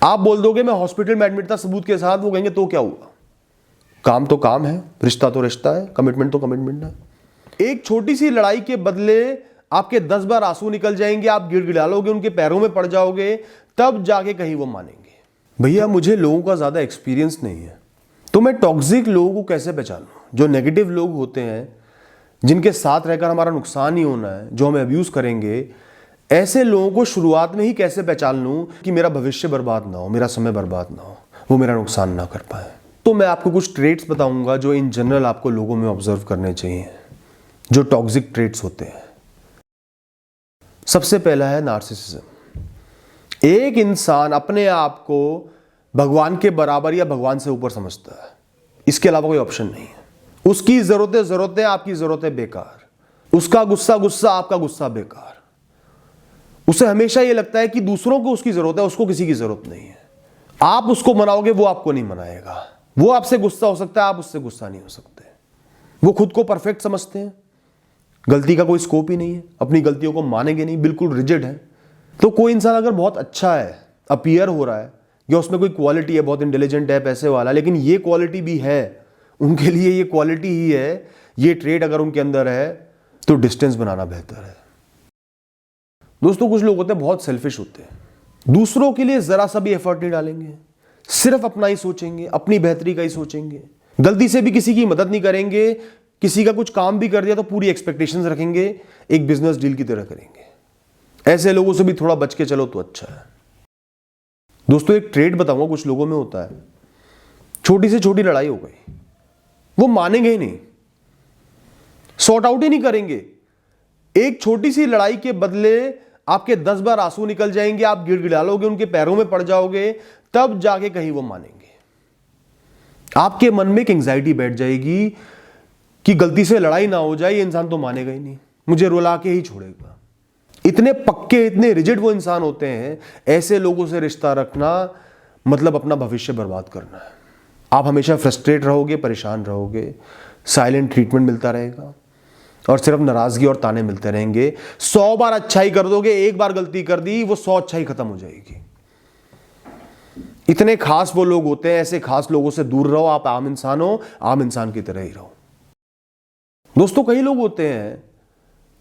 आप बोल दोगे मैं हॉस्पिटल में एडमिट था सबूत के साथ, वो कहेंगे तो क्या हुआ, काम तो काम है, रिश्ता तो रिश्ता है, कमिटमेंट तो कमिटमेंट है। एक छोटी सी लड़ाई के बदले आपके 10 बार आंसू निकल जाएंगे, आप गिड़गिड़ा लोगे, उनके पैरों में पड़ जाओगे, तब जाके कहीं वो मानेंगे। भैया मुझे लोगों का ज्यादा एक्सपीरियंस नहीं है, तो मैं टॉक्सिक लोगों को कैसे पहचानूं? जो नेगेटिव लोग होते हैं, जिनके साथ रहकर हमारा नुकसान ही होना है, जो हमें अब्यूज करेंगे, ऐसे लोगों को शुरुआत में ही कैसे पहचान लूं कि मेरा भविष्य बर्बाद ना हो, मेरा समय बर्बाद ना हो, वो मेरा नुकसान ना कर पाए। तो मैं आपको कुछ ट्रेट्स बताऊंगा जो इन जनरल आपको लोगों में ऑब्जर्व करने चाहिए, जो टॉक्सिक ट्रेट्स होते हैं। सबसे पहला है नार्सिसिज्म। एक इंसान अपने आप को भगवान के बराबर या भगवान से ऊपर समझता है, इसके अलावा कोई ऑप्शन नहीं है। उसकी जरूरतें आपकी जरूरतें बेकार, उसका गुस्सा आपका गुस्सा बेकार। उसे हमेशा यह लगता है कि दूसरों को उसकी जरूरत है, उसको किसी की जरूरत नहीं है। आप उसको मनाओगे, वो आपको नहीं मनाएगा। वो आपसे गुस्सा हो सकता है, आप उससे गुस्सा नहीं हो सकते। वो खुद को परफेक्ट समझते हैं, गलती का कोई स्कोप ही नहीं है, अपनी गलतियों को मानेंगे नहीं, बिल्कुल रिजिड है। तो कोई इंसान अगर बहुत अच्छा है, अपीयर हो रहा है, या उसमें कोई क्वालिटी है, बहुत इंटेलिजेंट है, पैसे वाला, लेकिन ये क्वालिटी भी है, उनके लिए ये क्वालिटी ही है, ये ट्रेड अगर उनके अंदर है, तो डिस्टेंस बनाना बेहतर है। दोस्तों कुछ लोग होते हैं बहुत सेल्फिश होते हैं, दूसरों के लिए जरा सा भी एफर्ट नहीं डालेंगे, सिर्फ अपना ही सोचेंगे, अपनी बेहतरी का ही सोचेंगे, गलती से भी किसी की मदद नहीं करेंगे, किसी का कुछ काम भी कर दिया तो पूरी एक्सपेक्टेशंस रखेंगे, एक बिजनेस डील की तरह करेंगे। ऐसे लोगों से भी थोड़ा बच के चलो तो अच्छा है। दोस्तों एक ट्रेड बताऊंगा कुछ लोगों में होता है, छोटी से छोटी लड़ाई हो गई, वो मानेंगे ही नहीं, सॉर्ट आउट ही नहीं करेंगे। एक छोटी सी लड़ाई के बदले आपके 10 बार आंसू निकल जाएंगे, आप गिड़गिड़ा लोगे, उनके पैरों में पड़ जाओगे, तब जाके कहीं वो मानेंगे। आपके मन में एक एंग्जाइटी बैठ जाएगी कि गलती से लड़ाई ना हो जाए, ये इंसान तो मानेगा ही नहीं, मुझे रुला के ही छोड़ेगा। इतने पक्के, इतने रिजिड वो इंसान होते हैं। ऐसे लोगों से रिश्ता रखना मतलब अपना भविष्य बर्बाद करना है। आप हमेशा फ्रस्ट्रेट रहोगे, परेशान रहोगे, साइलेंट ट्रीटमेंट मिलता रहेगा और सिर्फ नाराजगी और ताने मिलते रहेंगे। 100 बार अच्छाई कर दोगे, एक बार गलती कर दी, वो 100 अच्छाई खत्म हो जाएगी। इतने खास वो लोग होते हैं, ऐसे खास लोगों से दूर रहो। आप आम इंसान हो, आम इंसान की तरह ही रहो। दोस्तों कई लोग होते हैं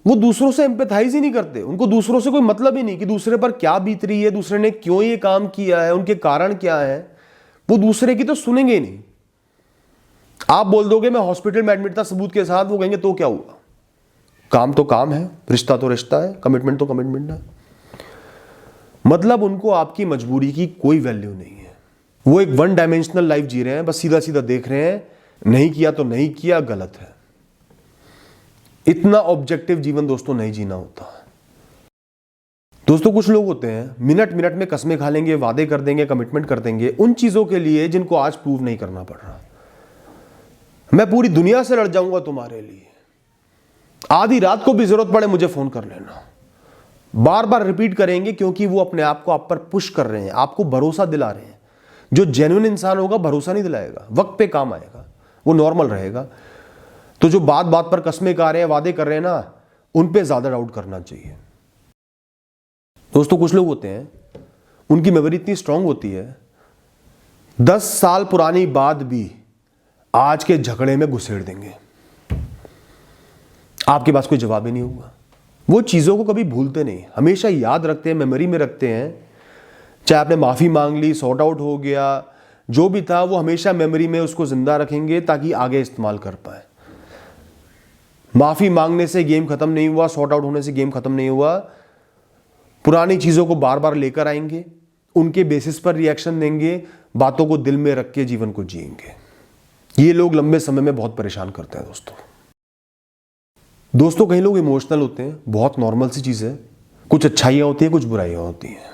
वो दूसरों से एम्पैथाइज ही नहीं करते, उनको दूसरों से कोई मतलब ही नहीं कि दूसरे पर क्या बीत रही है, दूसरे ने क्यों ये काम किया है, उनके कारण क्या है, वो दूसरे की तो सुनेंगे ही नहीं। आप बोल दोगे मैं हॉस्पिटल में एडमिट था सबूत के साथ, वो कहेंगे तो क्या हुआ, काम तो काम है, रिश्ता तो रिश्ता है, कमिटमेंट तो कमिटमेंट है। मतलब उनको आपकी मजबूरी की कोई वैल्यू नहीं है। वो एक वन डायमेंशनल लाइफ जी रहे हैं, बस सीधा सीधा देख रहे हैं, नहीं किया तो नहीं किया, गलत है। इतना ऑब्जेक्टिव जीवन दोस्तों नहीं जीना होता। दोस्तों कुछ लोग होते हैं मिनट मिनट में कस्में खा लेंगे, वादे कर देंगे, कमिटमेंट कर देंगे उन चीजों के लिए जिनको आज प्रूव नहीं करना पड़ रहा। मैं पूरी दुनिया से लड़ जाऊंगा तुम्हारे लिए, आधी रात को भी जरूरत पड़े मुझे फोन कर लेना। बार बार रिपीट करेंगे क्योंकि वो अपने आप को आप पर पुश कर रहे हैं, आपको भरोसा दिला रहे हैं। जो जेन्युइन इंसान होगा भरोसा नहीं दिलाएगा, वक्त पे काम आएगा, वो नॉर्मल रहेगा। तो जो बात बात पर कस्में खा रहे हैं, वादे कर रहे हैं ना, उन पे ज्यादा डाउट करना चाहिए। दोस्तों कुछ लोग होते हैं उनकी मेमोरी इतनी स्ट्रांग होती है, 10 साल पुरानी बात भी आज के झगड़े में घुसेड़ देंगे, आपके पास कोई जवाब ही नहीं होगा। वो चीजों को कभी भूलते नहीं, हमेशा याद रखते हैं, मेमोरी में रखते हैं। चाहे आपने माफी मांग ली, सॉर्ट आउट हो गया, जो भी था वो हमेशा मेमोरी में उसको जिंदा रखेंगे ताकि आगे इस्तेमाल कर पाए। माफी मांगने से गेम खत्म नहीं हुआ, सॉर्ट आउट होने से गेम खत्म नहीं हुआ। पुरानी चीजों को बार बार लेकर आएंगे, उनके बेसिस पर रिएक्शन देंगे, बातों को दिल में रख के जीवन को जिएंगे। ये लोग लंबे समय में बहुत परेशान करते हैं। दोस्तों कई लोग इमोशनल होते हैं, बहुत नॉर्मल सी चीज है। कुछ अच्छाइयां होती है, कुछ बुराइयां होती हैं।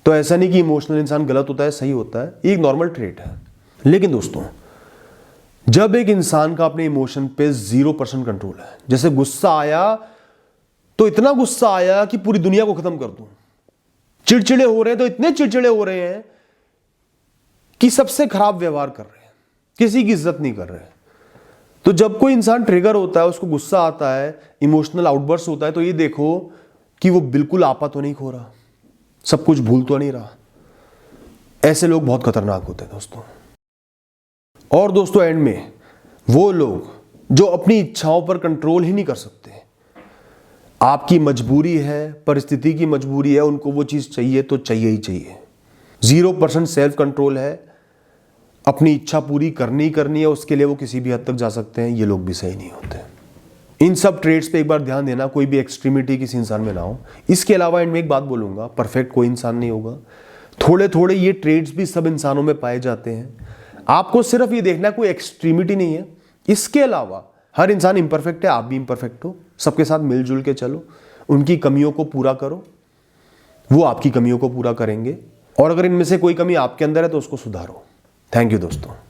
तो ऐसा नहीं कि इमोशनल इंसान गलत होता है, सही होता है, ये एक नॉर्मल ट्रेट है। लेकिन दोस्तों जब एक इंसान का अपने इमोशन पे 0% कंट्रोल है, जैसे गुस्सा आया तो इतना गुस्सा आया कि पूरी दुनिया को खत्म कर दूं, चिड़चिड़े हो रहे हैं तो इतने चिड़चिड़े हो रहे हैं कि सबसे खराब व्यवहार कर रहे हैं, किसी की इज्जत नहीं कर रहे हैं। तो जब कोई इंसान ट्रिगर होता है, उसको गुस्सा आता है, इमोशनल आउटबर्स्ट होता है, तो ये देखो कि वो बिल्कुल आपा तो नहीं खो रहा, सब कुछ भूल तो नहीं रहा, ऐसे लोग बहुत खतरनाक होते हैं दोस्तों। और दोस्तों एंड में वो लोग जो अपनी इच्छाओं पर कंट्रोल ही नहीं कर सकते, आपकी मजबूरी है, परिस्थिति की मजबूरी है, उनको वो चीज चाहिए तो चाहिए ही चाहिए। 0% सेल्फ कंट्रोल है, अपनी इच्छा पूरी करनी है, उसके लिए वो किसी भी हद तक जा सकते हैं। ये लोग भी सही नहीं होते। इन सब ट्रेड्स पे एक बार ध्यान देना, कोई भी एक्सट्रीमिटी किसी इंसान में ना हो। इसके अलावा एंड में एक बात बोलूंगा, परफेक्ट कोई इंसान नहीं होगा, थोड़े थोड़े ये ट्रेड्स भी सब इंसानों में पाए जाते हैं। आपको सिर्फ ये देखना कोई एक्सट्रीमिटी नहीं है, इसके अलावा हर इंसान इम्परफेक्ट है, आप भी इम्परफेक्ट हो। सबके साथ मिलजुल के चलो, उनकी कमियों को पूरा करो, वो आपकी कमियों को पूरा करेंगे, और अगर इनमें से कोई कमी आपके अंदर है तो उसको सुधारो। थैंक यू दोस्तों।